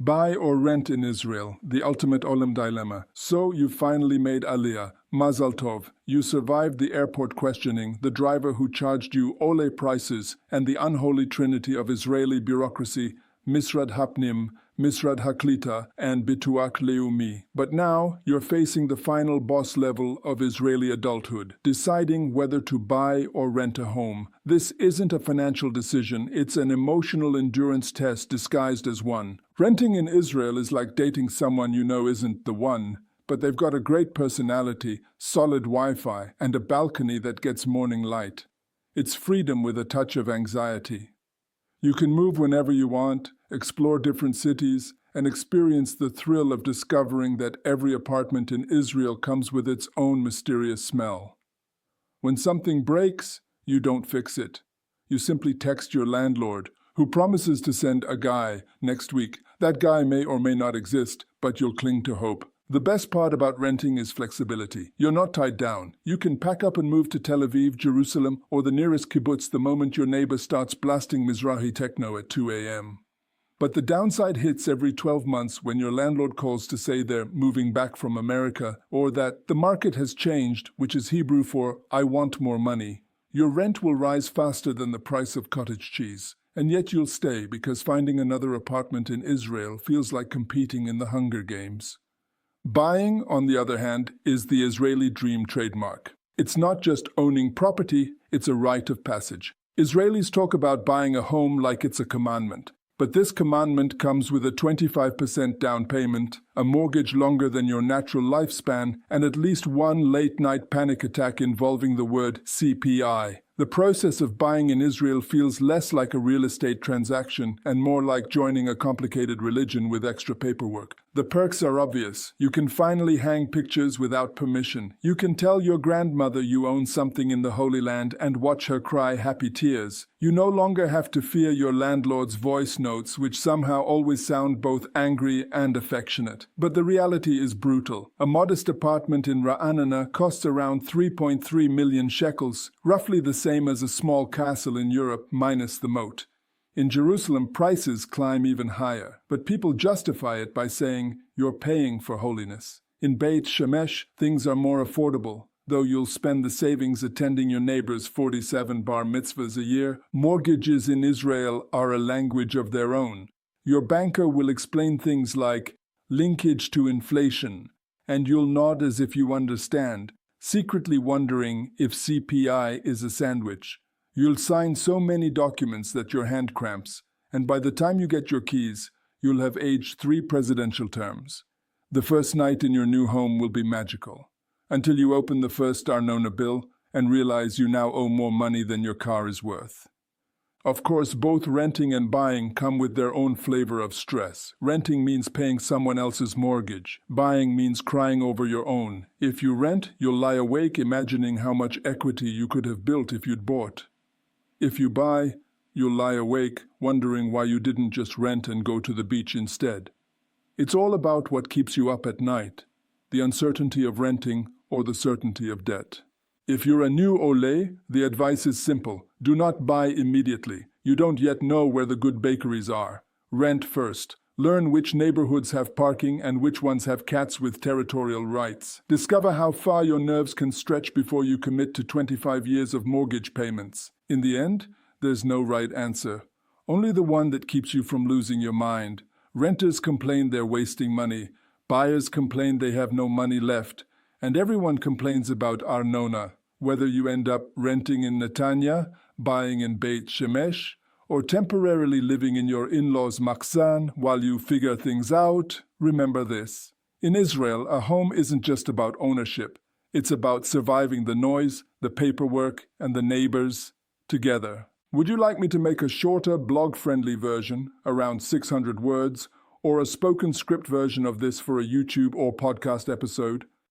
Buy or rent in Israel, the ultimate olam dilemma. So you finally made Aliyah. Mazal tov. You survived the airport questioning, the driver who charged you ole prices, and the unholy trinity of Israeli bureaucracy, Misrad Hapnim, Misrad Haklita, and Bituak Leumi. But now you're facing the final boss level of Israeli adulthood, deciding whether to buy or rent a home. This isn't a financial decision, it's an emotional endurance test disguised as one. Renting in Israel is like dating someone you know isn't the one, but they've got a great personality, solid Wi-Fi, and a balcony that gets morning light. It's freedom with a touch of anxiety. You can move whenever you want, explore different cities, and experience the thrill of discovering that every apartment in Israel comes with its own mysterious smell. When something breaks, you don't fix it. You simply text your landlord, who promises to send a guy next week. That guy may or may not exist, but you'll cling to hope. The best part about renting is flexibility. You're not tied down. You can pack up and move to Tel Aviv, Jerusalem, or the nearest kibbutz the moment your neighbor starts blasting Mizrahi techno at 2 a.m. But the downside hits every 12 months when your landlord calls to say they're moving back from America, or that the market has changed, which is Hebrew for I want more money. Your rent will rise faster than the price of cottage cheese. And yet you'll stay because finding another apartment in Israel feels like competing in the Hunger Games. Buying, on the other hand, is the Israeli dream trademark. It's not just owning property, it's a rite of passage. Israelis talk about buying a home like it's a commandment. But this commandment comes with a 25% down payment, a mortgage longer than your natural lifespan, and at least one late-night panic attack involving the word CPI. The process of buying in Israel feels less like a real estate transaction and more like joining a complicated religion with extra paperwork. The perks are obvious. You can finally hang pictures without permission. You can tell your grandmother you own something in the Holy Land and watch her cry happy tears. You no longer have to fear your landlord's voice notes, which somehow always sound both angry and affectionate. But the reality is brutal. A modest apartment in Ra'anana costs around 3.3 million shekels, roughly the same as a small castle in Europe minus the moat. In Jerusalem, prices climb even higher, but people justify it by saying, you're paying for holiness. In Beit Shemesh, things are more affordable. Though you'll spend the savings attending your neighbor's 47 bar mitzvahs a year, mortgages in Israel are a language of their own. Your banker will explain things like linkage to inflation, and you'll nod as if you understand, secretly wondering if CPI is a sandwich. You'll sign so many documents that your hand cramps, and by the time you get your keys, you'll have aged 3 presidential terms. The first night in your new home will be magical, until you open the first Arnona bill and realize you now owe more money than your car is worth. Of course, both renting and buying come with their own flavor of stress. Renting means paying someone else's mortgage. Buying means crying over your own. If you rent, you'll lie awake imagining how much equity you could have built if you'd bought. If you buy, you'll lie awake wondering why you didn't just rent and go to the beach instead. It's all about what keeps you up at night, the uncertainty of renting or the certainty of debt. If you're a new ole, the advice is simple. Do not buy immediately. You don't yet know where the good bakeries are. Rent first. Learn which neighborhoods have parking and which ones have cats with territorial rights. Discover how far your nerves can stretch before you commit to 25 years of mortgage payments. In the end, there's no right answer. Only the one that keeps you from losing your mind. Renters complain they're wasting money. Buyers complain they have no money left. And everyone complains about Arnona. Whether you end up renting in Netanya, buying in Beit Shemesh, or temporarily living in your in-laws' machzan while you figure things out, remember this. In Israel, a home isn't just about ownership. It's about surviving the noise, the paperwork, and the neighbors together. Would you like me to make a shorter, blog-friendly version, around 600 words, or a spoken script version of this for a YouTube or podcast episode?